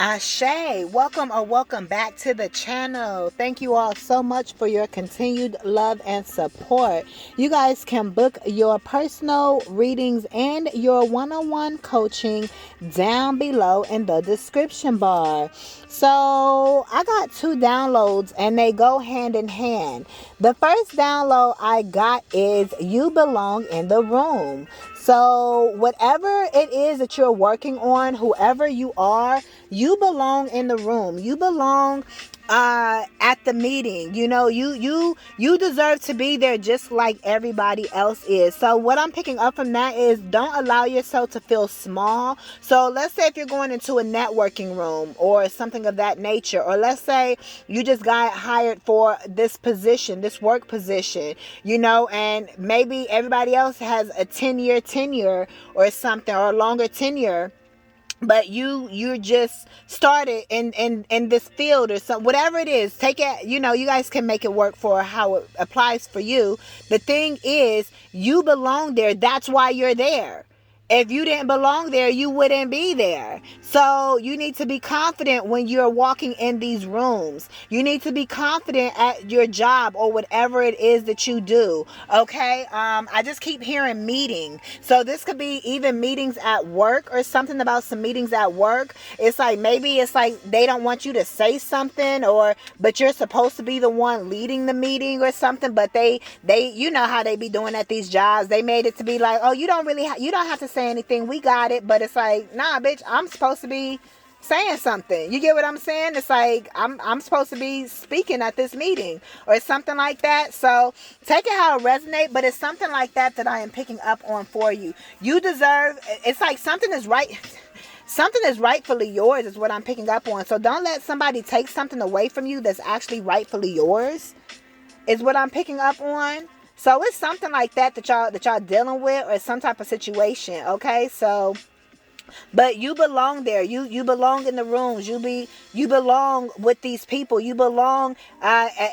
Ashe, welcome or welcome back to the channel. Thank you all so much for your continued love and support. You guys can book your personal readings and your one-on-one coaching down below in the description bar. So I got two downloads and they go hand in hand. The first download I got is you belong in the room. So whatever it is that you're working on, whoever you are, you belong in the room. You belong at the meeting. You deserve to be there just like everybody else is. So what I'm picking up from that is don't allow yourself to feel small. So let's say if you're going into a networking room or something of that nature, or let's say you just got hired for this position, this work position, and maybe everybody else has a 10-year tenure or something, or a longer tenure, but you just started in this field or something, whatever it is. Take it, you guys can make it work for how it applies for you. The thing is, you belong there. That's why you're there. If you didn't belong there, you wouldn't be there. So you need to be confident when you're walking in these rooms. You need to be confident at your job or whatever it is that you do. Okay. I just keep hearing meeting. So this could be even meetings at work or something about some meetings at work. It's like, maybe it's like they don't want you to say something, but you're supposed to be the one leading the meeting or something. But they, you know how they be doing at these jobs. They made it to be like, oh, you don't have to say anything, we got it. But it's like, nah, bitch, I'm supposed to be saying something. You get what I'm saying? It's like I'm supposed to be speaking at this meeting or something like that. So take it how it resonates, but it's something like that I am picking up on for you. You deserve, it's like something is right. Something is rightfully yours is what I'm picking up on. So don't let somebody take something away from you that's actually rightfully yours is what I'm picking up on. So it's something like that y'all dealing with, or some type of situation. Okay, so but you belong there. You belong in the rooms. You belong with these people. You belong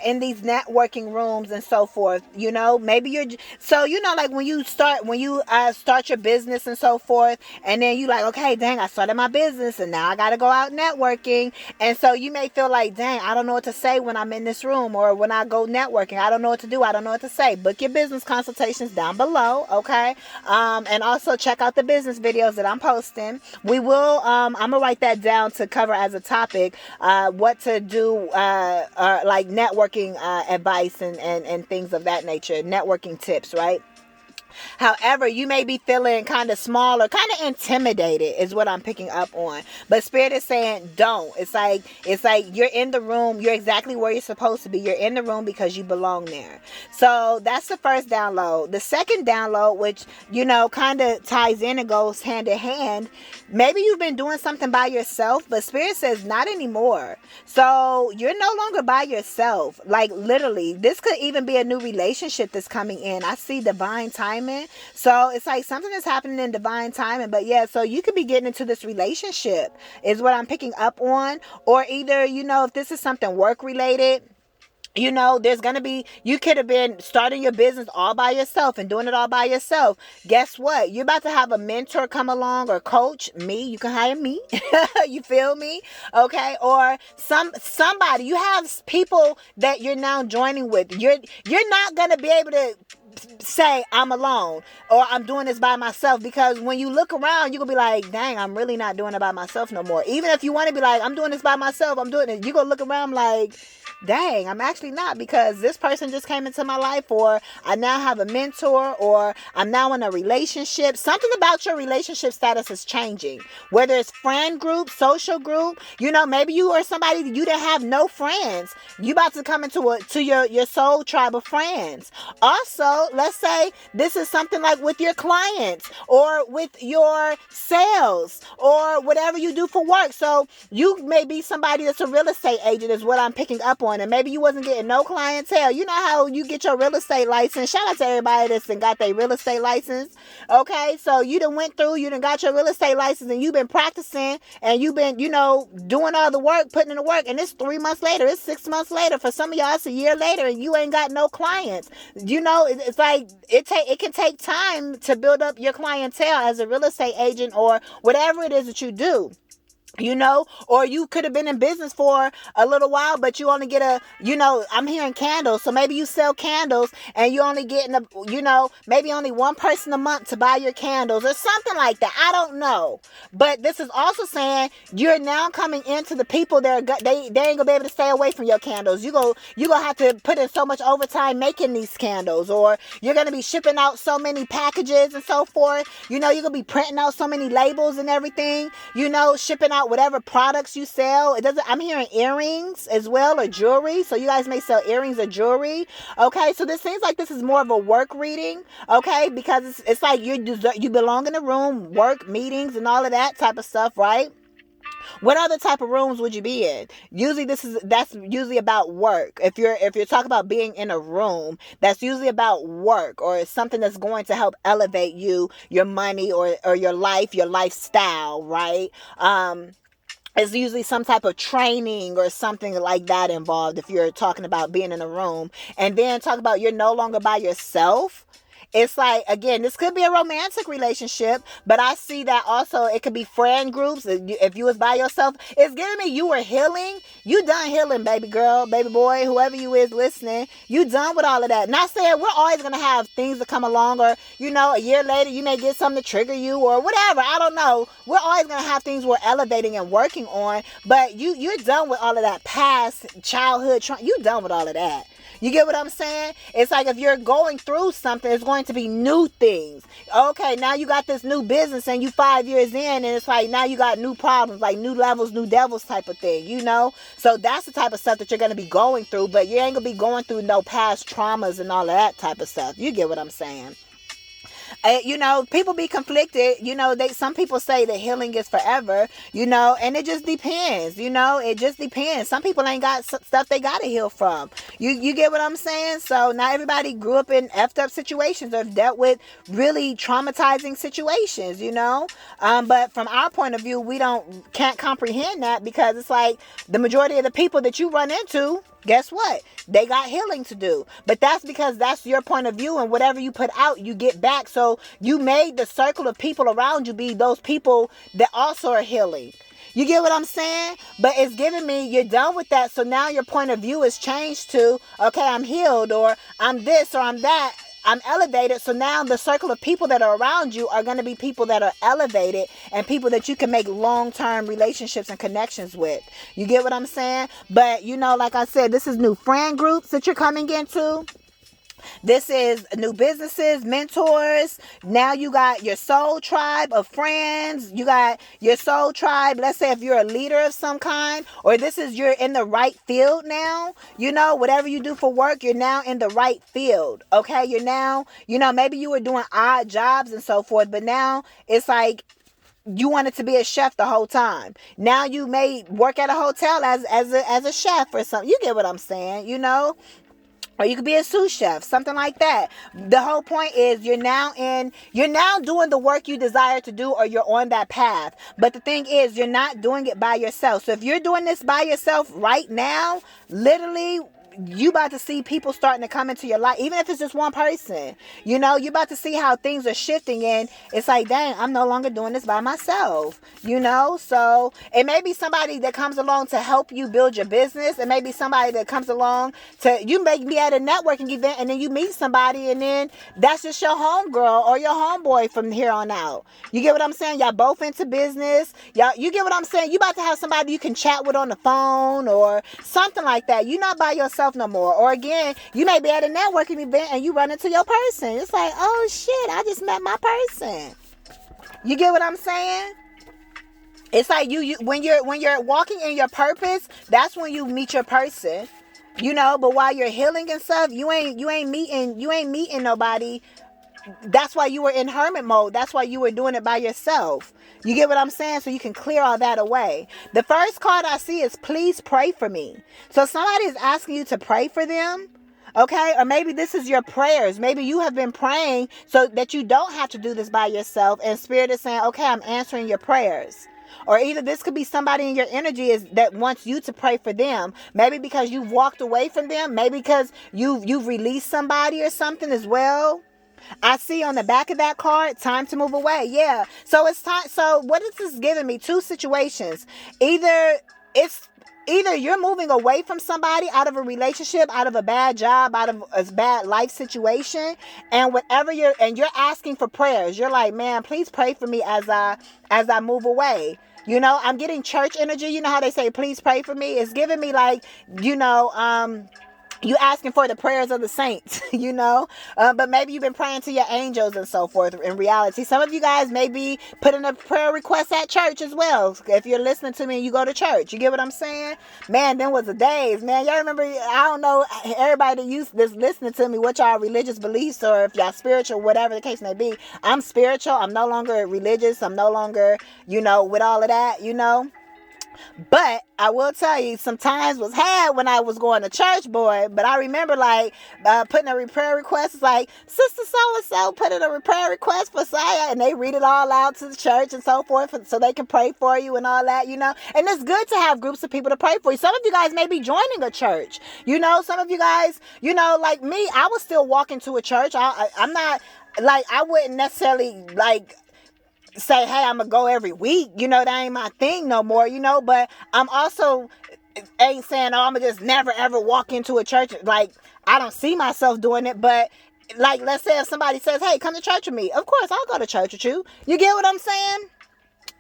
in these networking rooms and so forth. Maybe you're so like when you start your business and so forth, and then you like, okay, dang, I started my business and now I got to go out networking, and so you may feel like, dang, I don't know what to say when I'm in this room or when I go networking. I don't know what to do. I don't know what to say. Book your business consultations down below, okay? And also check out the business videos that I'm posting. We will, I'm gonna write that down to cover as a topic, what to do, like networking advice and things of that nature, networking tips, right? However, you may be feeling kind of small or kind of intimidated is what I'm picking up on. But Spirit is saying don't. It's like you're in the room. You're exactly where you're supposed to be. You're in the room because you belong there. So that's the first download. The second download, which, kind of ties in and goes hand in hand. Maybe you've been doing something by yourself, but Spirit says not anymore. So you're no longer by yourself. Like literally, this could even be a new relationship that's coming in. I see divine timing. So it's like something is happening in divine timing. But yeah, so you could be getting into this relationship is what I'm picking up on. Or either, if this is something work related, there's going to be, you could have been starting your business all by yourself and doing it all by yourself. Guess what? You're about to have a mentor come along, or coach. Me, you can hire me. You feel me? Okay. Or somebody, you have people that you're now joining with. You're not going to be able to say I'm alone or I'm doing this by myself, because when you look around, you're gonna be like, dang, I'm really not doing it by myself no more. Even if you want to be like, I'm doing this by myself, I'm doing it, you're gonna look around like, dang, I'm actually not, because this person just came into my life, or I now have a mentor, or I'm now in a relationship. Something about your relationship status is changing, whether it's friend group, social group. Maybe you are somebody that you didn't have no friends. You about to come into your soul tribe of friends. Also, let's say this is something like with your clients or with your sales or whatever you do for work. So you may be somebody that's a real estate agent is what I'm picking up on. And maybe you wasn't getting no clientele. You know how you get your real estate license. Shout out to everybody that's got their real estate license. Okay. So you done went through, you done got your real estate license, and you've been practicing, and you've been, doing all the work, putting in the work. And it's 3 months later. It's 6 months later. For some of y'all, it's a year later, and you ain't got no clients. It's like it can take time to build up your clientele as a real estate agent or whatever it is that you do. or you could have been in business for a little while, but you only get I'm hearing candles. So maybe you sell candles and you only getting maybe only one person a month to buy your candles or something like that. I don't know. But this is also saying you're now coming into the people that they ain't gonna be able to stay away from your candles. You gonna have to put in so much overtime making these candles, or you're gonna be shipping out so many packages and so forth. You're gonna be printing out so many labels and everything, shipping out whatever products you sell. I'm hearing earrings as well, or jewelry. So you guys may sell earrings or jewelry. Okay, so this seems like this is more of a work reading. Okay, because it's like you belong in a room, work, meetings, and all of that type of stuff, right? What other type of rooms would you be in? Usually that's usually about work. If you're talking about being in a room, that's usually about work, or something that's going to help elevate you, your money, or your life, your lifestyle, right? It's usually some type of training or something like that involved if you're talking about being in a room. And then talk about you're no longer by yourself. It's like, again, this could be a romantic relationship, but I see that also it could be friend groups. If you was by yourself, it's giving me you were healing. You done healing, baby girl, baby boy, whoever you is listening. You done with all of that. Not saying we're always going to have things that come along, or, a year later you may get something to trigger you or whatever. I don't know. We're always going to have things we're elevating and working on, but you're done with all of that past childhood. You done with all of that. You get what I'm saying? It's like if you're going through something, it's going to be new things. Okay, now you got this new business and you 5 years in, and it's like now you got new problems, like new levels, new devils type of thing, So that's the type of stuff that you're going to be going through, but you ain't going to be going through no past traumas and all of that type of stuff. You get what I'm saying? People be conflicted. Some people say that healing is forever, and it just depends. It just depends. Some people ain't got stuff they got to heal from. You get what I'm saying? So not everybody grew up in effed up situations or dealt with really traumatizing situations, but from our point of view, can't comprehend that, because it's like the majority of the people that you run into, guess what? They got healing to do. But that's because that's your point of view, and whatever you put out, you get back. So you made the circle of people around you be those people that also are healing. You get what I'm saying? But it's giving me, you're done with that. So now your point of view is changed to, okay, I'm healed, or I'm this, or I'm that. I'm elevated. So now the circle of people that are around you are going to be people that are elevated, and people that you can make long-term relationships and connections with. You get what I'm saying? But, like I said, this is new friend groups that you're coming into. This is new businesses, mentors. Now you got your soul tribe of friends. You got your soul tribe. Let's say if you're a leader of some kind, or you're in the right field now. Whatever you do for work, you're now in the right field. Okay, you're now, maybe you were doing odd jobs and so forth, but now it's like you wanted to be a chef the whole time. Now you may work at a hotel as a chef or something. You get what I'm saying? Or you could be a sous chef, something like that. The whole point is you're now doing the work you desire to do, or you're on that path. But the thing is, you're not doing it by yourself. So if you're doing this by yourself right now, literally, you about to see people starting to come into your life, even if it's just one person. You're about to see how things are shifting, and it's like, dang, I'm no longer doing this by myself. So it may be somebody that comes along to help you build your business. It may be somebody that comes along you may be at a networking event, and then you meet somebody, and then that's just your homegirl or your homeboy from here on out. You get what I'm saying? Y'all both into business. You get what I'm saying? You about to have somebody you can chat with on the phone or something like that. You're not by yourself no more. Or again, you may be at a networking event and you run into your person. It's like, oh shit, I just met my person. You get what I'm saying? It's like you when you're walking in your purpose, that's when you meet your person. But while you're healing and stuff, you ain't meeting nobody. That's why you were in hermit mode. That's why you were doing it by yourself. You get what I'm saying? So you can clear all that away. The first card I see is please pray for me. So somebody is asking you to pray for them. Okay? Or maybe this is your prayers. Maybe you have been praying so that you don't have to do this by yourself. And Spirit is saying, okay, I'm answering your prayers. Or either this could be somebody in your energy that wants you to pray for them. Maybe because you've walked away from them. Maybe because you've released somebody or something as well. I see on the back of that card, time to move away. Yeah. So it's time. So what is this giving me? Two situations. Either it's either you're moving away from somebody, out of a relationship, out of a bad job, out of a bad life situation, and whatever you're asking for prayers. You're like, man, please pray for me as I move away. You know, I'm getting church energy. You know how they say, please pray for me? It's giving me like, you asking for the prayers of the saints, but maybe you've been praying to your angels and so forth. In reality, some of you guys may be putting a prayer request at church as well. If you're listening to me and you go to church, you get what I'm saying? Man, them was the days, man. Y'all remember, I don't know, everybody that's listening to me, what y'all religious beliefs, or if y'all spiritual, whatever the case may be. I'm spiritual. I'm no longer religious. I'm no longer, with all of that, But I will tell you, some times was had when I was going to church, boy. But I remember putting a prayer request. It's like, Sister so-and-so put in a prayer request for Saya, and they read it all out to the church and so forth, so they can pray for you and all that, And it's good to have groups of people to pray for you. Some of you guys may be joining a church. Some of you guys, like me, I was still walking to a church. I'm not, I wouldn't necessarily, say, hey, I'm gonna go every week, that ain't my thing no more, but I'm also ain't saying, oh, I'm gonna just never ever walk into a church. I don't see myself doing it, but let's say if somebody says, hey, come to church with me, of course I'll go to church with you. You get what I'm saying?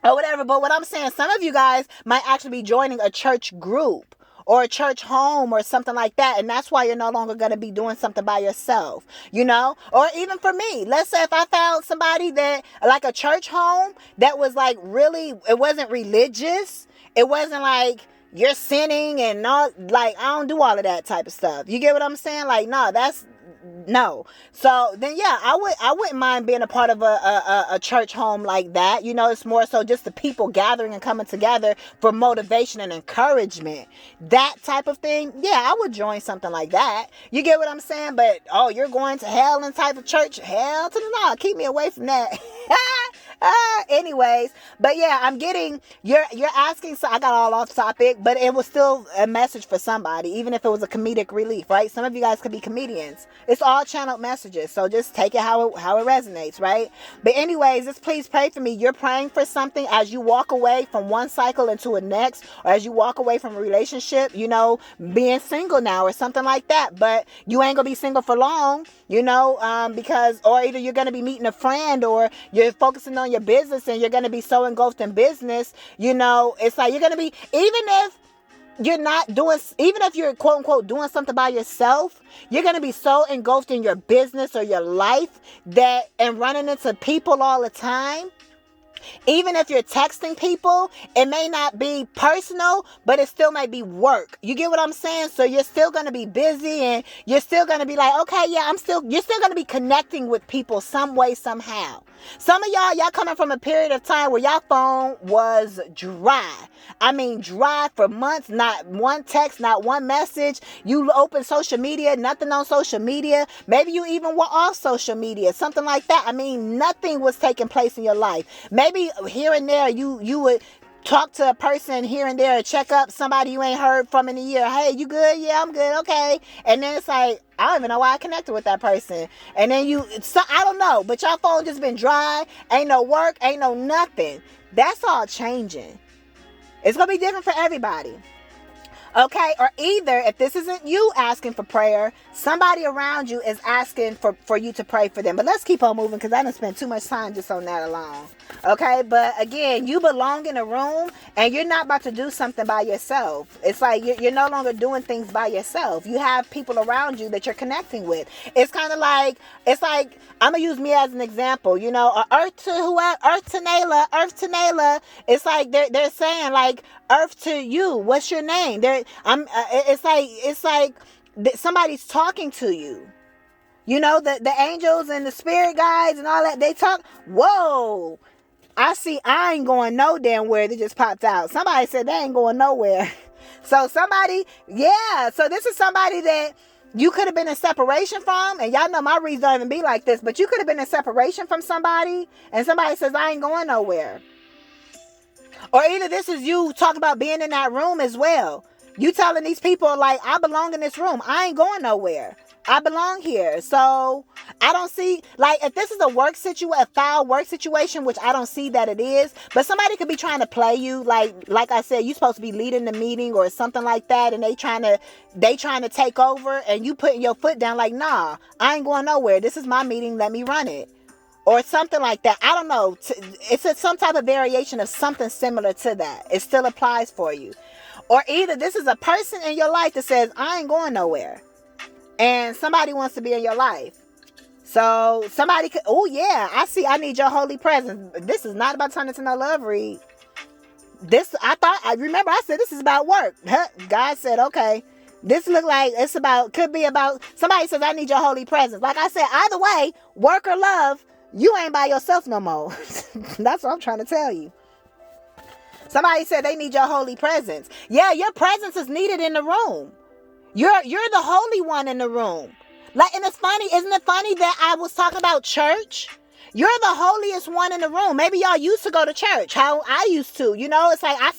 Or whatever. But what I'm saying, some of you guys might actually be joining a church group or a church home or something like that. And that's why you're no longer going to be doing something by yourself, or even for me, let's say if I found somebody that like a church home that was really, it wasn't religious. It wasn't like you're sinning and not I don't do all of that type of stuff. You get what I'm saying? No. So then, yeah, I wouldn't mind being a part of a church home like that. It's more so just the people gathering and coming together for motivation and encouragement. That type of thing. Yeah, I would join something like that. You get what I'm saying? But, oh, you're going to hell and type of church? Hell to the no. Keep me away from that. Anyways, but yeah, I'm getting, you're asking, so I got all off topic, but it was still a message for somebody, even if it was a comedic relief, right? Some of you guys could be comedians. It's all channeled messages, so just take it how it resonates, right? But anyways, just please pray for me. You're praying for something as you walk away from one cycle into a next, or as you walk away from a relationship, being single now or something like that, but you ain't gonna be single for long, because, or either you're gonna be meeting a friend, or you're focusing on your business and you're gonna be so engulfed in business, it's like you're gonna be, even if you're quote unquote doing something by yourself, you're going to be so engulfed in your business or your life and running into people all the time. Even if you're texting people, it may not be personal, but it still might be work. You get what I'm saying? So you're still going to be busy, and you're still going to be like, okay, yeah, you're still going to be connecting with people some way, somehow. Some of y'all coming from a period of time where y'all phone was dry. I mean, dry for months, not one text, not one message. You open social media, nothing on social media. Maybe you even were off social media, something like that. I mean, nothing was taking place in your life. Maybe here and there you would talk to a person here and there, check up somebody you ain't heard from in a year. Hey, you good? Yeah, I'm good. Okay. And then it's like, I don't even know why I connected with that person. And then I don't know, but your phone just been dry. Ain't no work, ain't no nothing. That's all changing. It's going to be different for everybody. Okay, or either if this isn't you asking for prayer, somebody around you is asking for you to pray for them. But let's keep on moving, because I done spent too much time just on that alone. Okay, but again, you belong in a room, and you're not about to do something by yourself. It's like you're no longer doing things by yourself. You have people around you that you're connecting with. It's kind of like, I'm going to use me as an example, Earth to Nayla. It's like they're saying, like, Earth to you, what's your name? It's like somebody's talking to you. The angels and the spirit guides and all that, they talk. Whoa, I ain't going no damn where. They just popped out. Somebody said they ain't going nowhere. So so this is somebody that you could have been in separation from, and y'all know my reason don't even be like this, but you could have been in separation from somebody, and somebody says, I ain't going nowhere. Or either this is you talking about being in that room as well. You telling these people, like, I belong in this room. I ain't going nowhere. I belong here. So I don't see, like, if this is a foul work situation, which I don't see that it is, but somebody could be trying to play you, like I said, you're supposed to be leading the meeting or something like that, and they trying to take over, and you putting your foot down like, nah, I ain't going nowhere. This is my meeting. Let me run it. Or something like that. I don't know. It's some type of variation of something similar to that. It still applies for you. Or either this is a person in your life that says, I ain't going nowhere. And somebody wants to be in your life. So somebody could, oh yeah, I need your holy presence. This is not about turning into no love read. I remember I said this is about work. God said, okay, this look like could be about, somebody says, I need your holy presence. Like I said, either way, work or love, you ain't by yourself no more. That's what I'm trying to tell you. Somebody said they need your holy presence. Yeah, your presence is needed in the room. You're the holy one in the room. Like, and it's funny, isn't it funny that I was talking about church? You're the holiest one in the room. Maybe y'all used to go to church, how I used to. You know, it's like I'm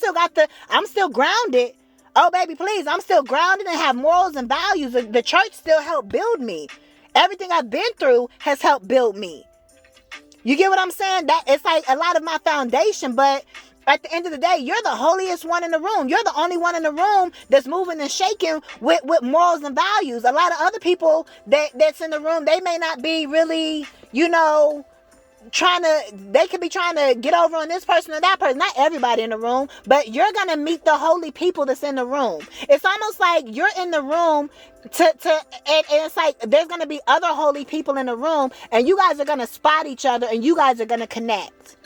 still grounded. Oh, baby, please, I'm still grounded and have morals and values. The church still helped build me. Everything I've been through has helped build me. You get what I'm saying? That it's like a lot of my foundation, but at the end of the day, you're the holiest one in the room. You're the only one in the room that's moving and shaking with morals and values. A lot of other people that's in the room, they may not be really, they could be trying to get over on this person or that person. Not everybody in the room, but you're going to meet the holy people that's in the room. It's almost like you're in the room and it's like there's going to be other holy people in the room, and you guys are going to spot each other, and you guys are going to connect.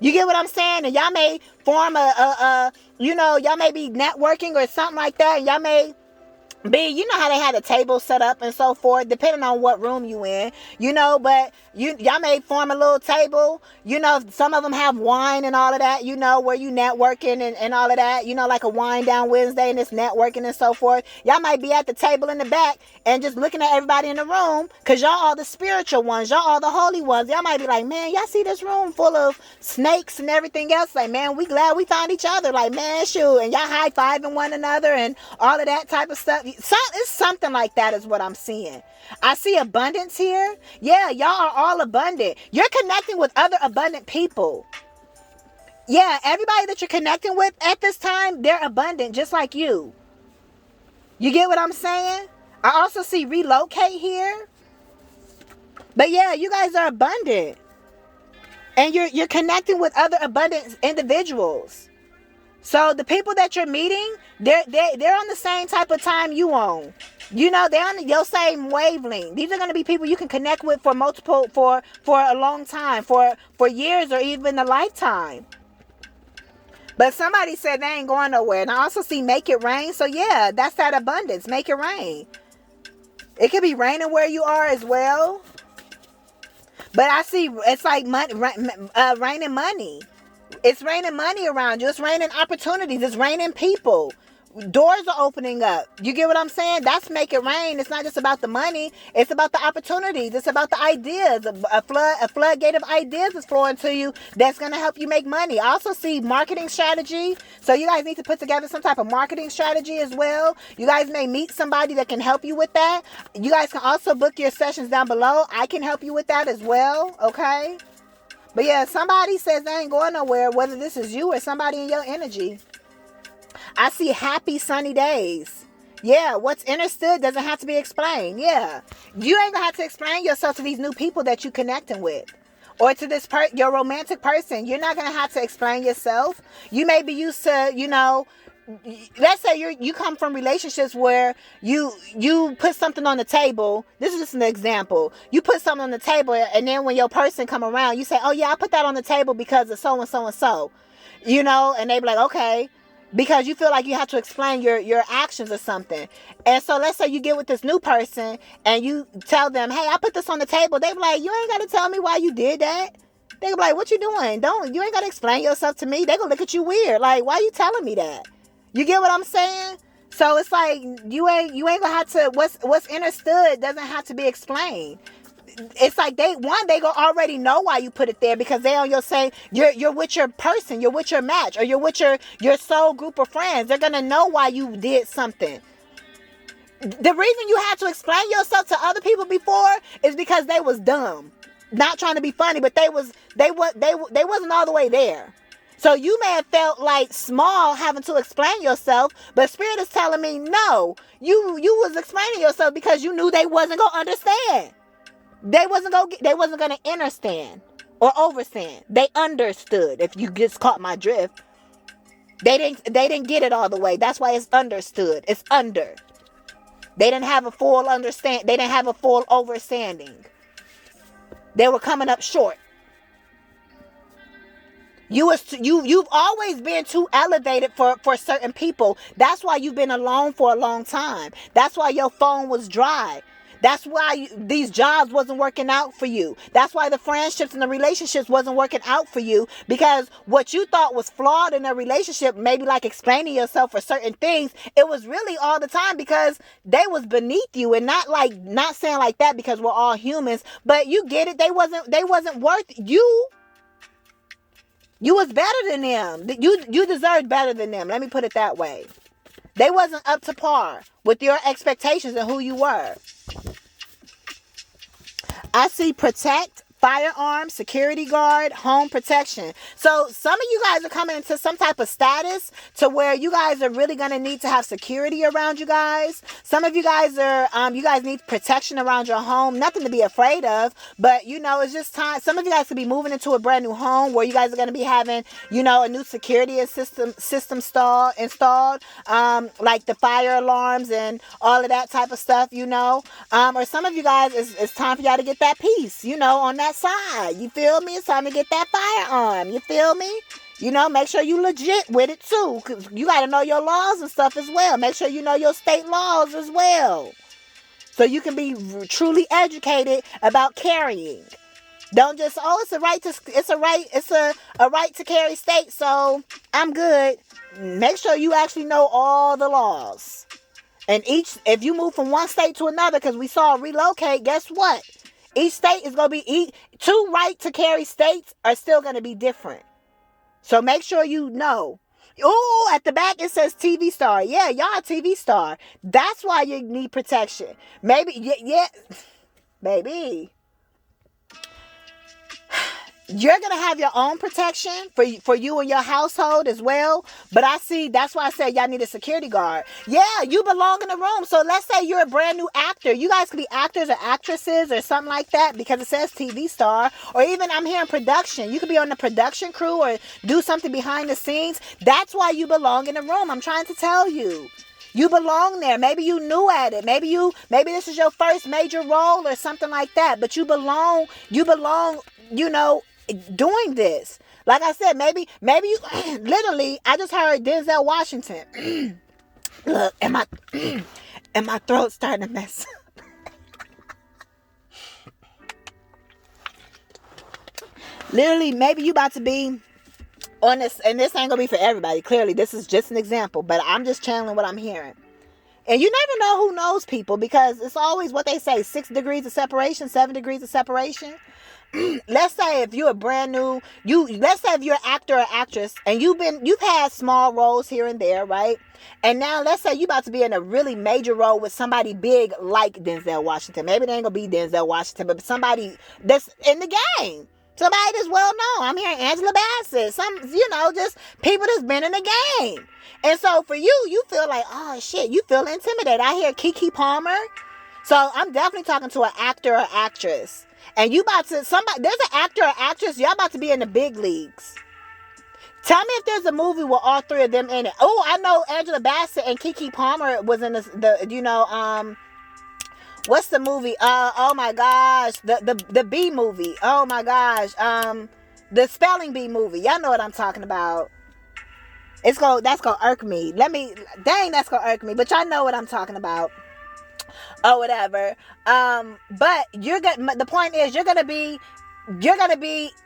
You get what I'm saying? And y'all may form y'all may be networking or something like that, and y'all may be, you know how they had a table set up and so forth, depending on what room you in, but y'all may form a little table, some of them have wine and all of that, where you networking and all of that, like a wine down Wednesday and it's networking and so forth. Y'all might be at the table in the back and just looking at everybody in the room, because y'all are the spiritual ones, y'all are the holy ones. Y'all might be like, man, y'all see this room full of snakes and everything else, like, man, we glad we found each other, like, man, shoot, and y'all high-fiving one another and all of that type of stuff. It's something like that is what I'm seeing. I see abundance here. Yeah, y'all are all abundant. You're connecting with other abundant people. Yeah, everybody that you're connecting with at this time, they're abundant just like you. You get what I'm saying? I also see relocate here. But yeah, you guys are abundant. And you're connecting with other abundant individuals. So the people that you're meeting, they're on the same type of time you on. They're on your same wavelength. These are going to be people you can connect with for a long time, for years or even a lifetime. But somebody said they ain't going nowhere. And I also see make it rain. So yeah, that's that abundance. Make it rain. It could be raining where you are as well. But I see it's like raining money. It's raining money around you. It's raining opportunities. It's raining people. Doors are opening up. You get what I'm saying? That's make it rain. It's not just about the money. It's about the opportunities. It's about the ideas. A floodgate of ideas is flowing to you that's going to help you make money. I also see marketing strategy. So you guys need to put together some type of marketing strategy as well. You guys may meet somebody that can help you with that. You guys can also book your sessions down below. I can help you with that as well. Okay? But yeah, somebody says they ain't going nowhere, whether this is you or somebody in your energy. I see happy sunny days. Yeah, what's understood doesn't have to be explained. Yeah, you ain't gonna have to explain yourself to these new people that you connecting with, or to this your romantic person. You're not gonna have to explain yourself. You may be used to, let's say you come from relationships where you put something on the table. This is just an example. You put something on the table, and then when your person come around, you say, oh yeah, I put that on the table because of so and so and so, and they be like, okay. Because you feel like you have to explain your actions or something. And so let's say you get with this new person and you tell them, hey, I put this on the table. They be like, you ain't got to tell me why you did that. They be like, what you doing? You ain't got to explain yourself to me. They gonna look at you weird. Like, why you telling me that? You get what I'm saying? So it's like, you ain't gonna have to, what's understood doesn't have to be explained. It's like they go already know why you put it there, because they on your same, you're with your person, you're with your match, or you're with your soul group of friends. They're gonna know why you did something. The reason you had to explain yourself to other people before is because they was dumb. Not trying to be funny, but they wasn't all the way there. So you may have felt like small having to explain yourself, but Spirit is telling me, no, you was explaining yourself because you knew they wasn't gonna understand. They wasn't gonna understand or overstand. They understood. If you just caught my drift, they didn't get it all the way. That's why it's understood. It's under. They didn't have a full understand. They didn't have a full overstanding. They were coming up short. You've always been too elevated for certain people. That's why you've been alone for a long time. That's why your phone was dry. That's why these jobs wasn't working out for you. That's why the friendships and the relationships wasn't working out for you, because what you thought was flawed in a relationship, maybe like explaining yourself for certain things, it was really all the time because they was beneath you. And not saying like that because we're all humans, but you get it. They wasn't worth you. You was better than them. You deserved better than them. Let me put it that way. They wasn't up to par with your expectations and who you were. I see protect, firearm, security guard, home protection. So some of you guys are coming into some type of status to where you guys are really going to need to have security around you guys. Some of you guys you guys need protection around your home. Nothing to be afraid of, but it's just time. Some of you guys could be moving into a brand new home where you guys are going to be having, a new security system installed, like the fire alarms and all of that type of stuff, or some of you guys, it's time for y'all to get that piece, on that side. You feel me? It's time to get that firearm. You feel me? Make sure you legit with it too, because you got to know your laws and stuff as well. Make sure you know your state laws as well, so you can be truly educated about carrying. Don't just, it's a right to carry state, so I'm good. Make sure you actually know all the laws. And if you move from one state to another, because we saw relocate, guess what? Each state is going to be, two right to carry states are still going to be different. So make sure you know. Oh, at the back it says TV star. Yeah, y'all a TV star. That's why you need protection. Maybe, yeah, baby. You're going to have your own protection for you and your household as well. But that's why I said y'all need a security guard. Yeah, you belong in the room. So let's say you're a brand new actor. You guys could be actors or actresses or something like that, because it says TV star. Or even I'm here in production. You could be on the production crew or do something behind the scenes. That's why you belong in the room. I'm trying to tell you. You belong there. Maybe you new at it. Maybe this is your first major role or something like that. But you belong, doing this. Like I said, maybe you literally, I just heard Denzel Washington. Look, and my throat's starting to mess up. Literally, maybe you about to be on this, and this ain't gonna be for everybody. Clearly, this is just an example, but I'm just channeling what I'm hearing. And you never know who knows people, because it's always what they say, 6 degrees of separation, 7 degrees of separation. Let's say if you're a brand new, let's say if you're an actor or actress and you've had small roles here and there, right? And now let's say you about to be in a really major role with somebody big like Denzel Washington. Maybe they ain't gonna be Denzel Washington, but somebody that's in the game. Somebody that's well known. I'm hearing Angela Bassett. Just people that's been in the game. And so for you feel like, oh shit, you feel intimidated. I hear Keke Palmer. So I'm definitely talking to an actor or actress. And there's an actor or actress, y'all about to be in the big leagues. Tell me if there's a movie with all three of them in it. Oh, I know Angela Bassett and Keke Palmer was in what's the movie? Oh my gosh, the Bee movie. Oh my gosh, the Spelling Bee movie. Y'all know what I'm talking about. That's gonna irk me. That's gonna irk me. But y'all know what I'm talking about. Or whatever. But the point is, you're gonna be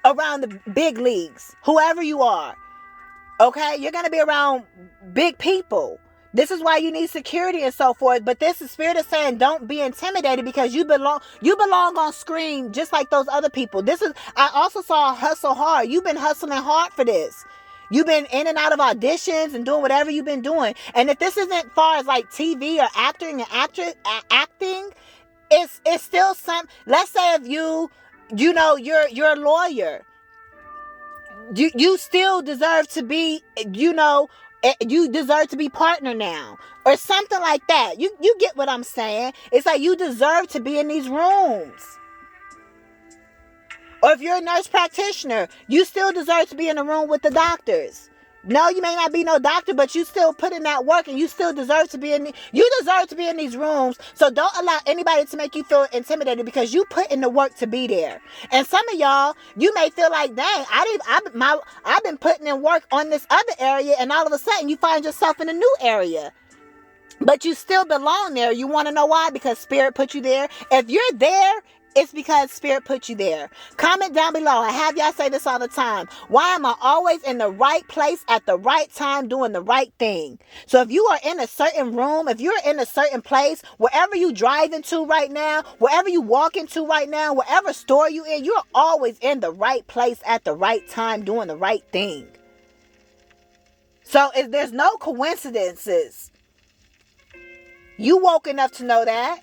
around the big leagues, whoever you are. Okay, you're gonna be around big people. This is why you need security and so forth. But this is Spirit is saying, don't be intimidated, because you belong on screen just like those other people. I also saw Hustle Hard. You've been hustling hard for this. You've been in and out of auditions and doing whatever you've been doing. And if this isn't far as like TV or acting, it's still some. Let's say if you're a lawyer, you still deserve to be, you deserve to be partner now or something like that. You get what I'm saying? It's like you deserve to be in these rooms. Or if you're a nurse practitioner, you still deserve to be in a room with the doctors. No, you may not be no doctor, but you still put in that work and you still deserve to be in these rooms. So don't allow anybody to make you feel intimidated because you put in the work to be there. And some of y'all, you may feel like, dang, I've been putting in work on this other area, and all of a sudden you find yourself in a new area. But you still belong there. You want to know why? Because Spirit put you there. If you're there, it's because Spirit put you there. Comment down below. I have y'all say this all the time. Why am I always in the right place at the right time doing the right thing? So if you are in a certain room, if you're in a certain place, wherever you drive into right now, wherever you walk into right now, wherever store you in, you're always in the right place at the right time doing the right thing. So there's no coincidences. You woke enough to know that.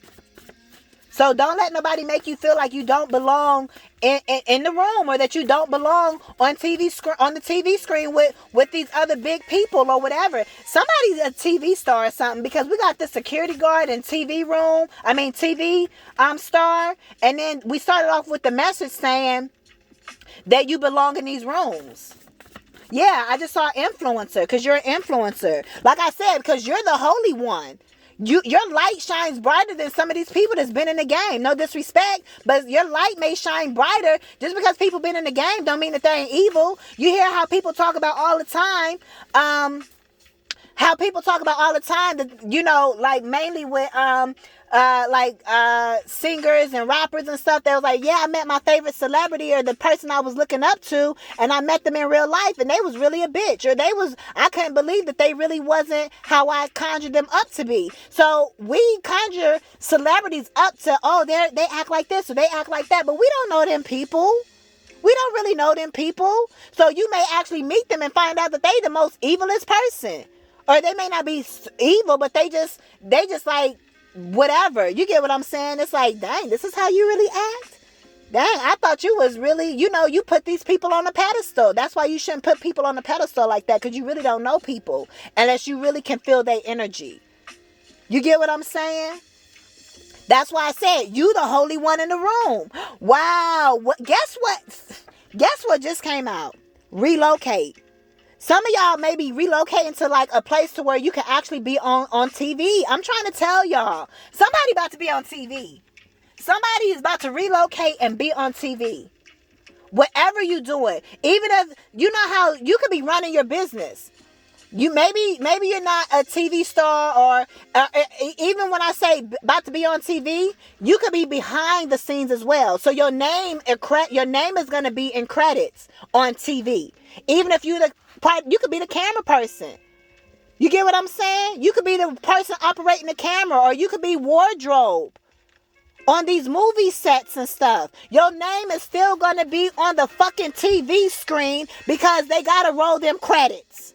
So don't let nobody make you feel like you don't belong in the room, or that you don't belong on the TV screen with these other big people or whatever. Somebody's a TV star or something, because we got the security guard and TV star, and then we started off with the message saying that you belong in these rooms. Yeah, I just saw influencer, because you're an influencer. Like I said, because you're the holy one. Your light shines brighter than some of these people that's been in the game. No disrespect, but your light may shine brighter. Just because people been in the game don't mean that they ain't evil. You hear how people talk about all the time, that, like mainly with singers and rappers and stuff. They was like, yeah, I met my favorite celebrity or the person I was looking up to, and I met them in real life, and they was really a bitch, or I couldn't believe that they really wasn't how I conjured them up to be. So we conjure celebrities up to, they act like this or they act like that, but we don't know them people. We don't really know them people. So you may actually meet them and find out that they the most evilest person, or they may not be evil, but they just like whatever. You get what I'm saying? It's like, dang, this is how you really act? Dang, I thought you was really, you put these people on a pedestal. That's why you shouldn't put people on a pedestal like that, because you really don't know people unless you really can feel their energy. You get what I'm saying? That's why I said, you the holy one in the room. Wow. Guess what just came out? Relocate. Some of y'all may be relocating to like a place to where you can actually be on TV. I'm trying to tell y'all. Somebody about to be on TV. Somebody is about to relocate and be on TV. Whatever you doing. Even if, you know how you could be running your business. You maybe you're not a TV star, or even when I say about to be on TV, you could be behind the scenes as well. So your name is going to be in credits on TV. Even if you could be the camera person. You get what I'm saying? You could be the person operating the camera, or you could be wardrobe on these movie sets and stuff. Your name is still going to be on the fucking TV screen, because they got to roll them credits.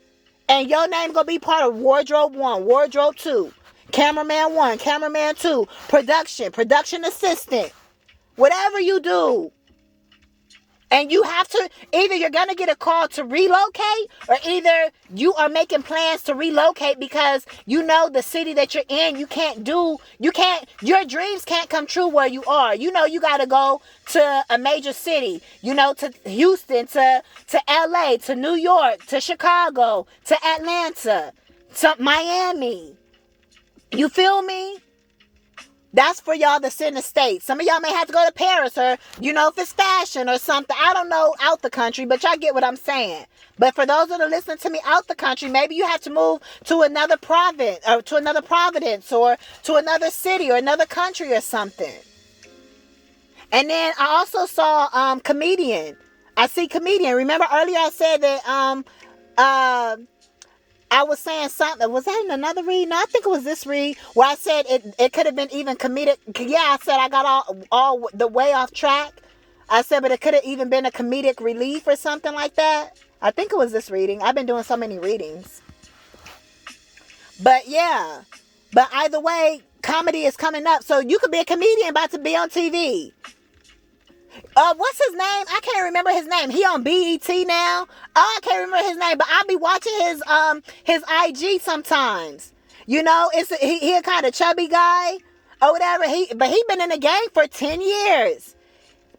And your name going to be part of wardrobe 1, wardrobe 2, cameraman 1, cameraman 2, production assistant, whatever you do. And you have to, either you're going to get a call to relocate, or either you are making plans to relocate because you know the city that you're in, your dreams can't come true where you are. You got to go to a major city, to Houston, to LA, to New York, to Chicago, to Atlanta, to Miami. You feel me? That's for y'all that's in the States. Some of y'all may have to go to Paris, or, if it's fashion or something. I don't know, out the country, but y'all get what I'm saying. But for those that are listening to me out the country, maybe you have to move to another province, or to another province, or to another city, or another country or something. And then I also saw comedian. I see comedian. Remember earlier I said that I was saying something. Was that in another read? No, I think it was this read where I said it could have been even comedic. Yeah, I said I got all the way off track. I said, but it could have even been a comedic relief or something like that. I think it was this reading. I've been doing so many readings. But yeah. But either way, comedy is coming up. So you could be a comedian about to be on TV. What's his name? I can't remember his name. He on BET now. Oh, I can't remember his name, but I'll be watching his IG sometimes. You know, he a kind of chubby guy or whatever. But he been in the game for 10 years.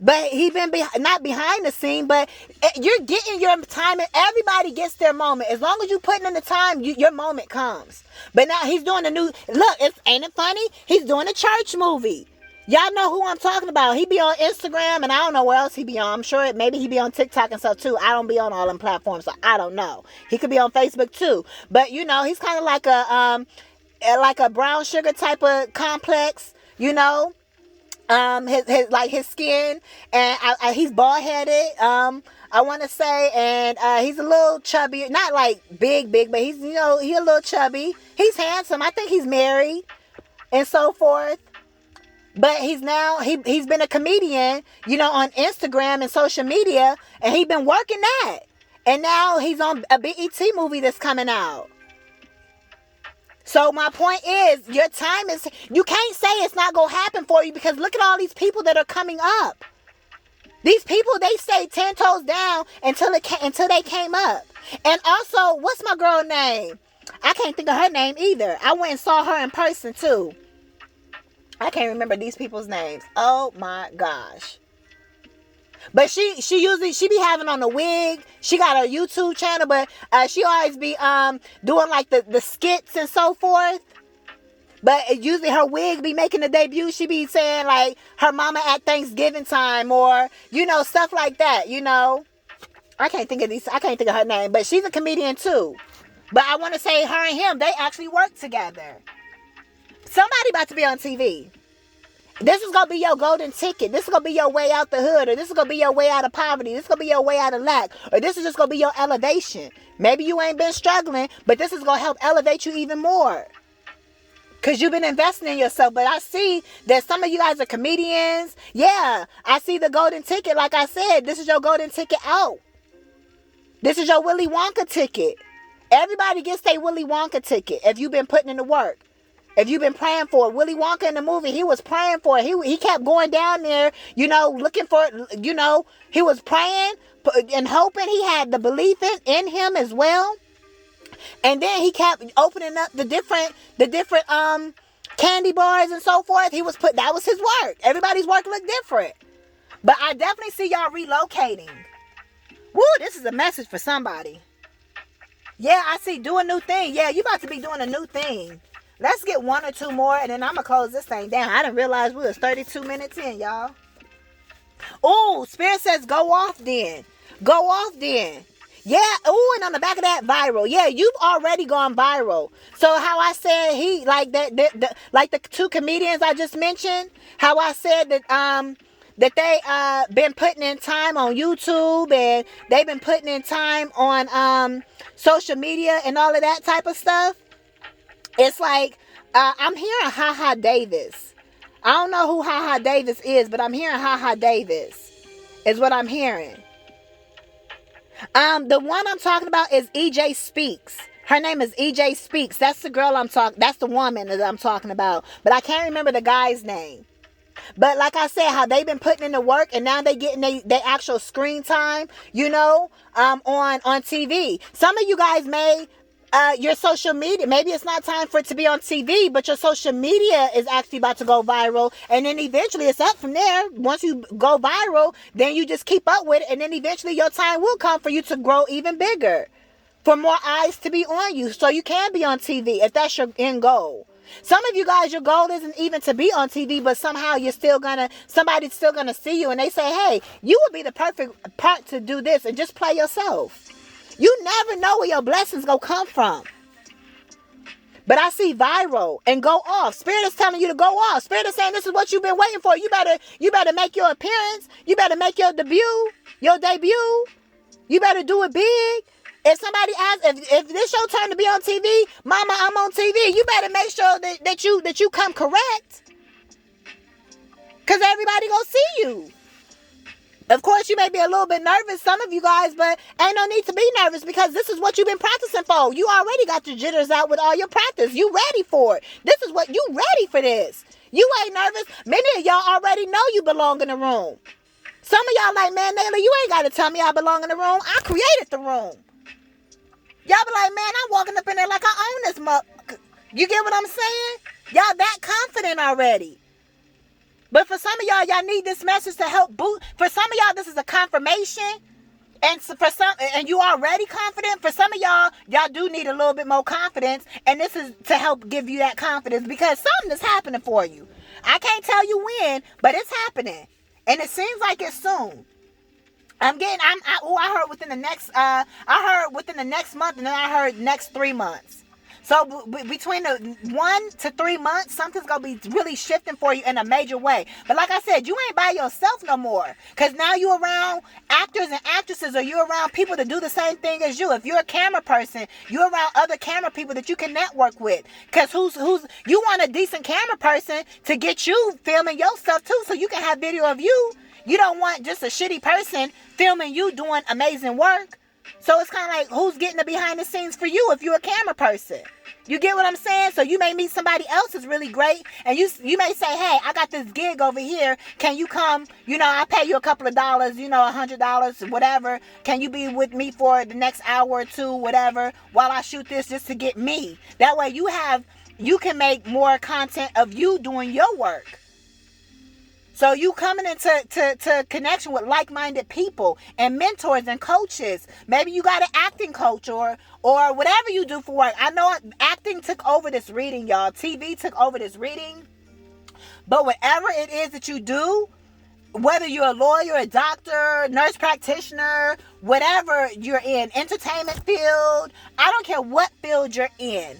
But he been not behind the scene, but you're getting your time, and everybody gets their moment. As long as you putting in the time, your moment comes. But now he's doing a new look. Ain't it funny? He's doing a church movie. Y'all know who I'm talking about. He be on Instagram, and I don't know where else he be on. I'm sure maybe he be on TikTok and stuff too. I don't be on all them platforms, so I don't know. He could be on Facebook too. But you know, he's kind of like a brown sugar type of complex. You know, his skin, and he's bald headed. I want to say, and he's a little chubby, not like big, but he's he a little chubby. He's handsome. I think he's married, and so forth. But he's been a comedian, on Instagram and social media, and he's been working that. And now he's on a BET movie that's coming out. So my point is, your time is, you can't say it's not going to happen for you, because look at all these people that are coming up. These people, they stayed 10 toes down until they came up. And also, what's my girl name? I can't think of her name either. I went and saw her in person too. I can't remember these people's names. Oh my gosh. But she be having on a wig. She got a YouTube channel, but she always be doing like the skits and so forth. But usually her wig be making a debut. She be saying like her mama at Thanksgiving time, or stuff like that. I can't think of her name, but she's a comedian too. But I want to say her and him, they actually work together. Somebody about to be on TV. This is going to be your golden ticket. This is going to be your way out the hood, or this is going to be your way out of poverty. This is going to be your way out of lack, or this is just going to be your elevation. Maybe you ain't been struggling, but this is going to help elevate you even more, because you've been investing in yourself. But I see that some of you guys are comedians. Yeah, I see the golden ticket. Like I said, this is your golden ticket out. This is your Willy Wonka ticket. Everybody gets their Willy Wonka ticket if you've been putting in the work. If you've been praying for it. Willy Wonka in the movie, he was praying for it. He kept going down there, looking for it. He was praying and hoping. He had the belief in him as well. And then he kept opening up the different candy bars and so forth. That was his work. Everybody's work looked different. But I definitely see y'all relocating. Woo, this is a message for somebody. Yeah, I see, do a new thing. Yeah, you about to be doing a new thing. Let's get one or two more, and then I'm going to close this thing down. I didn't realize we was 32 minutes in, y'all. Oh, Spirit says go off then. Go off then. Yeah. Oh, and on the back of that, viral. Yeah, you've already gone viral. So how I said he, like the two comedians I just mentioned, how I said that they been putting in time on YouTube, and they've been putting in time on social media and all of that type of stuff. It's like, I'm hearing Ha Davis. I don't know who Ha Davis is, but I'm hearing Ha Davis is what I'm hearing. The one I'm talking about is EJ Speaks. Her name is EJ Speaks. That's the girl that's the woman that I'm talking about. But I can't remember the guy's name. But like I said, how they've been putting in the work, and now they getting their actual screen time, on TV. Some of you guys may... your social media, maybe it's not time for it to be on TV, but your social media is actually about to go viral, and then eventually it's up from there. Once you go viral, then you just keep up with it, and then eventually your time will come for you to grow even bigger, for more eyes to be on you, so you can be on TV if that's your end goal. Some of you guys, your goal isn't even to be on TV, but somehow somebody's still gonna see you, and they say, hey, you would be the perfect part to do this, and just play yourself. You never know where your blessings gonna come from. But I see viral and go off. Spirit is telling you to go off. Spirit is saying this is what you've been waiting for. You better make your appearance. You better make your debut. You better do it big. If somebody asks, if this your turn to be on TV, Mama, I'm on TV. You better make sure that you come correct, cause everybody gonna see you. Of course, you may be a little bit nervous, some of you guys, but ain't no need to be nervous because this is what you've been practicing for. You already got your jitters out with all your practice. You ready for it. This is what you ready for this. You ain't nervous. Many of y'all already know you belong in the room. Some of y'all like, man, Naila, you ain't got to tell me I belong in the room. I created the room. Y'all be like, man, I'm walking up in there like I own this mug. You get what I'm saying? Y'all that confident already. But for some of y'all need this message to help boost. For some of y'all, this is a confirmation. And for some, and you already confident. For some of y'all do need a little bit more confidence. And this is to help give you that confidence because something is happening for you. I can't tell you when, but it's happening. And it seems like it's soon. I heard within the next month, and then I heard next 3 months. So between the 1 to 3 months, something's going to be really shifting for you in a major way. But like I said, you ain't by yourself no more. Because now you're around actors and actresses, or you're around people that do the same thing as you. If you're a camera person, you're around other camera people that you can network with. Because you want a decent camera person to get you filming your stuff too, so you can have video of you. You don't want just a shitty person filming you doing amazing work. So it's kind of like, who's getting the behind the scenes for you if you're a camera person? You get what I'm saying? So you may meet somebody else that's really great, and you may say, hey, I got this gig over here. Can you come? I'll pay you a couple of dollars, $100, whatever. Can you be with me for the next hour or two, whatever, while I shoot this just to get me? That way you can make more content of you doing your work. So you coming into connection with like-minded people and mentors and coaches. Maybe you got an acting coach or whatever you do for work. I know acting took over this reading, y'all. TV took over this reading. But whatever it is that you do, whether you're a lawyer, a doctor, nurse practitioner, whatever you're in, entertainment field, I don't care what field you're in.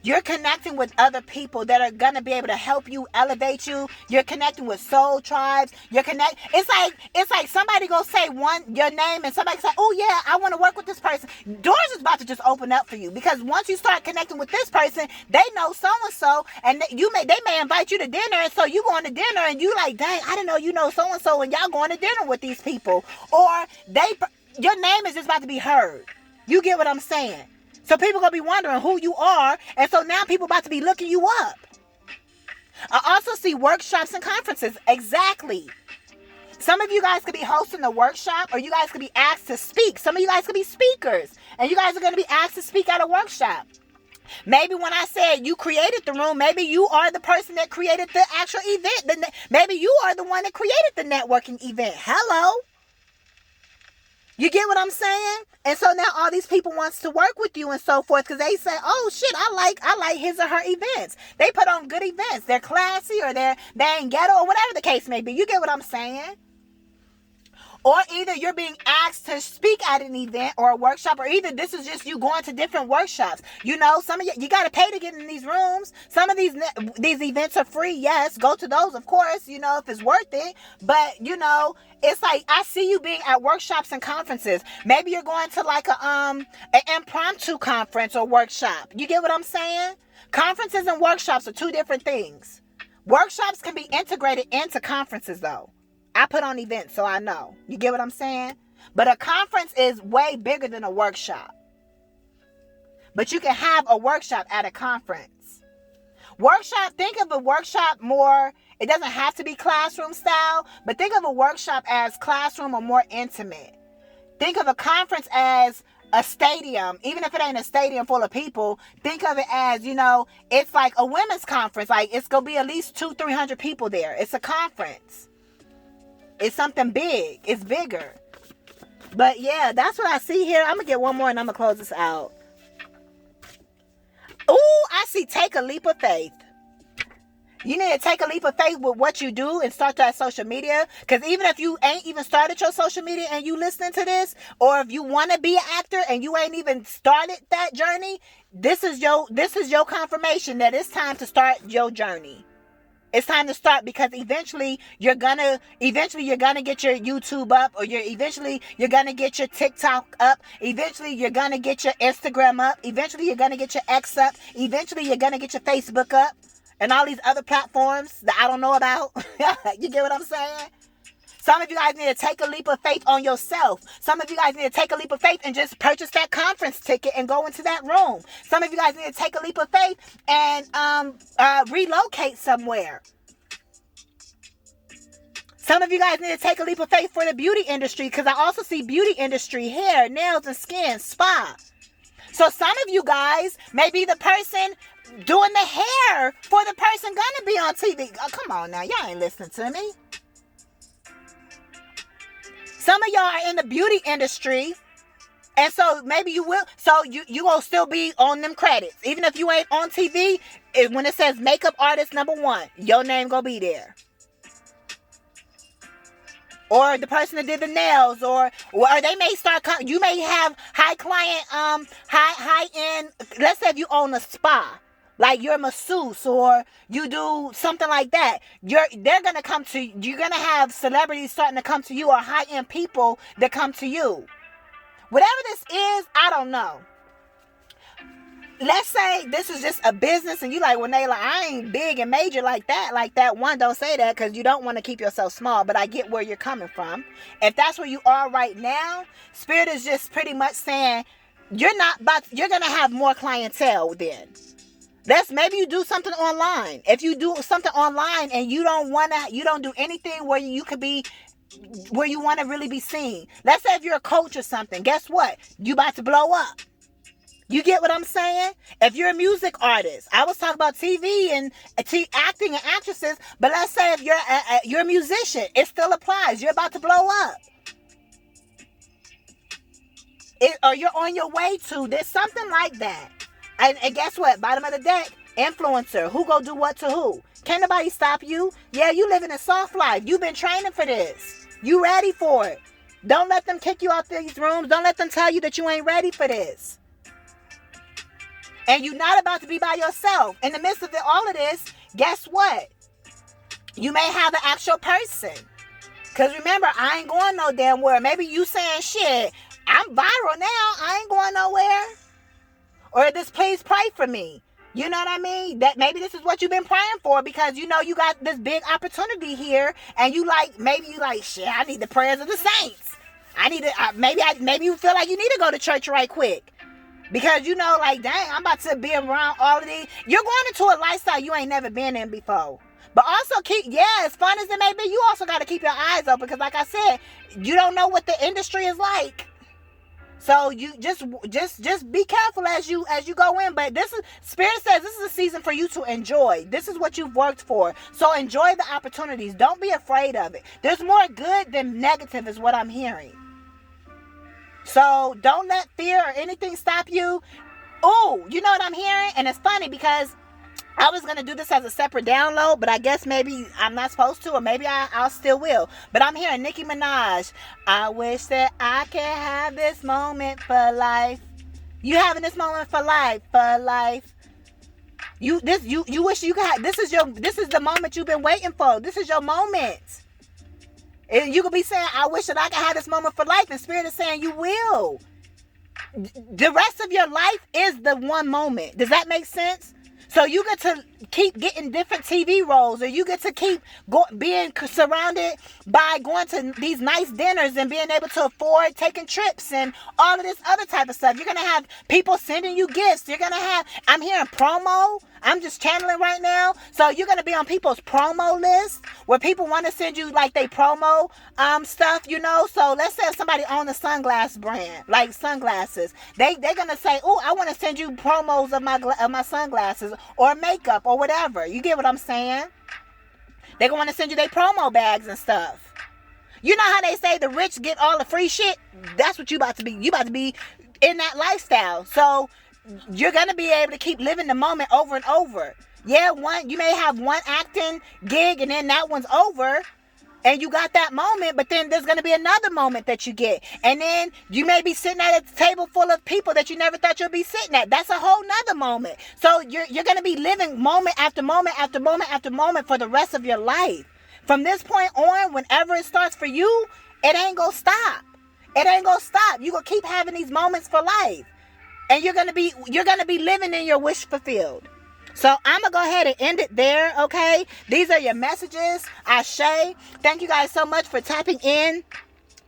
You're connecting with other people that are going to be able to help you, elevate you. You're connecting with soul tribes. It's like somebody go say your name and somebody say, oh yeah, I want to work with this person. Doors is about to just open up for you because once you start connecting with this person, they know so-and-so and they may invite you to dinner, and so you going to dinner and you like, dang, I didn't know you know so-and-so, and y'all going to dinner with these people. Or your name is just about to be heard. You get what I'm saying? So people going to be wondering who you are. And so now people about to be looking you up. I also see workshops and conferences. Exactly. Some of you guys could be hosting a workshop, or you guys could be asked to speak. Some of you guys could be speakers, and you guys are going to be asked to speak at a workshop. Maybe when I said you created the room, maybe you are the person that created the actual event. Maybe you are the one that created the networking event. Hello. You get what I'm saying? And so now all these people wants to work with you and so forth because they say, oh shit, I like his or her events. They put on good events. They're classy, or they ain't ghetto, or whatever the case may be. You get what I'm saying? Or either you're being asked to speak at an event or a workshop, or either this is just you going to different workshops. Some of you got to pay to get in these rooms. Some of these events are free. Yes, go to those, of course, if it's worth it. But, it's like I see you being at workshops and conferences. Maybe you're going to like an impromptu conference or workshop. You get what I'm saying? Conferences and workshops are two different things. Workshops can be integrated into conferences, though. I put on events, so I know. You get what I'm saying? But a conference is way bigger than a workshop. But you can have a workshop at a conference. Think of a workshop more, it doesn't have to be classroom style, but think of a workshop as classroom or more intimate. Think of a conference as a stadium. Even if it ain't a stadium full of people, think of it as, it's like a women's conference. Like it's going to be at least 200-300 people there. It's a conference. It's something big. It's bigger. But yeah, that's what I see here. I'm going to get one more and I'm going to close this out. Ooh, I see take a leap of faith. You need to take a leap of faith with what you do and start that social media. Because even if you ain't even started your social media and you listening to this, or if you want to be an actor and you ain't even started that journey, this is your confirmation that it's time to start your journey. It's time to start, because eventually you're gonna get your YouTube up, or eventually you're gonna get your TikTok up. Eventually you're gonna get your Instagram up. Eventually you're gonna get your X up. Eventually you're gonna get your Facebook up, and all these other platforms that I don't know about. You get what I'm saying? Some of you guys need to take a leap of faith on yourself. Some of you guys need to take a leap of faith and just purchase that conference ticket and go into that room. Some of you guys need to take a leap of faith and relocate somewhere. Some of you guys need to take a leap of faith for the beauty industry, because I also see beauty industry, hair, nails, and skin, spa. So some of you guys may be the person doing the hair for the person gonna be on TV. Oh, come on now, y'all ain't listening to me. Some of y'all are in the beauty industry, and so maybe you will. So you gonna still be on them credits, even if you ain't on TV. When it says makeup artist #1, your name gonna be there. Or the person that did the nails, or they may start. You may have high client, high end. Let's say if you own a spa, like you're a masseuse, or you do something like that. They're gonna come to. You're gonna have celebrities starting to come to you, or high end people that come to you. Whatever this is, I don't know. Let's say this is just a business, and you like, well, Nayla, I ain't big and major like that. Like that one, don't say that, because you don't want to keep yourself small. But I get where you're coming from. If that's where you are right now, Spirit is just pretty much saying you're gonna have more clientele then. Maybe you do something online. If you do something online and you don't do anything where you could be, where you want to really be seen. Let's say if you're a coach or something, guess what? You about to blow up. You get what I'm saying? If you're a music artist, I was talking about TV and acting and actresses, but let's say if you're a musician, it still applies. You're about to blow up. Or you're on your way to. There's something like that. And guess what? Bottom of the deck, influencer. Who go do what to who? Can't nobody stop you. Yeah, you living a soft life. You've been training for this. You ready for it. Don't let them kick you out these rooms. Don't let them tell you that you ain't ready for this. And you're not about to be by yourself. In the midst of all of this, guess what? You may have an actual person. Because remember, I ain't going no damn where. Maybe you saying, shit, I'm viral now. I ain't going nowhere. Or this, please pray for me. You know what I mean? That maybe this is what you've been praying for, because you know you got this big opportunity here, and maybe you like, shit, I need the prayers of the saints. Maybe you feel like you need to go to church right quick. Because you know, like, dang, I'm about to be around all of these. You're going into a lifestyle you ain't never been in before. But also as fun as it may be, you also got to keep your eyes open. Because like I said, you don't know what the industry is like. So you just be careful as you go in. But Spirit says this is a season for you to enjoy. This is what you've worked for. So enjoy the opportunities. Don't be afraid of it. There's more good than negative is what I'm hearing. So don't let fear or anything stop you. Oh, you know what I'm hearing? And it's funny because I was going to do this as a separate download, but I guess maybe I'm not supposed to, or maybe I'll still will. But I'm hearing Nicki Minaj. I wish that I could have this moment for life. You having this moment for life, You wish you could have, this is the moment you've been waiting for. This is your moment. And you could be saying, I wish that I could have this moment for life. And Spirit is saying you will. The rest of your life is the one moment. Does that make sense? So you get to keep getting different TV roles, or you get to keep being surrounded by going to these nice dinners and being able to afford taking trips and all of this other type of stuff. You're going to have people sending you gifts. You're going to have, I'm hearing promo. I'm just channeling right now. So you're going to be on people's promo list where people want to send you like they promo stuff, you know. So let's say if somebody owns a sunglass brand, like sunglasses, they're going to say, oh, I want to send you promos of my sunglasses or makeup or whatever. You get what I'm saying? They're going to want to send you their promo bags and stuff. You know how they say the rich get all the free shit? That's what you about to be. You about to be in that lifestyle. So you're going to be able to keep living the moment over and over. Yeah, you may have one acting gig and then that one's over and you got that moment, but then there's going to be another moment that you get. And then you may be sitting at a table full of people that you never thought you'd be sitting at. That's a whole nother moment. So you're going to be living moment after moment after moment after moment for the rest of your life. From this point on, whenever it starts for you, it ain't going to stop. It ain't going to stop. You're going to keep having these moments for life. And you're gonna be living in your wish fulfilled. So I'm going to go ahead and end it there, okay? These are your messages. Ashe. Thank you guys so much for tapping in.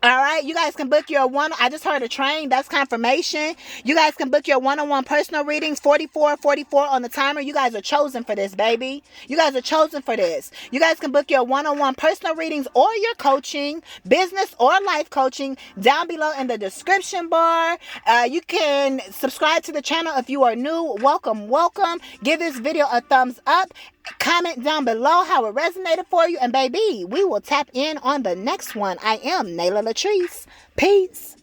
All right, you guys can book your one. I just heard a train. That's confirmation. You guys can book your one-on-one personal readings. 44 on the timer. You guys are chosen for this, baby. You guys are chosen for this. You guys can book your one-on-one personal readings or your coaching, business or life coaching, down below in the description bar. You can subscribe to the channel if you are new. Welcome. Give this video a thumbs up. Comment down below how it resonated for you. And baby, we will tap in on the next one. I am LATRICE. Peace.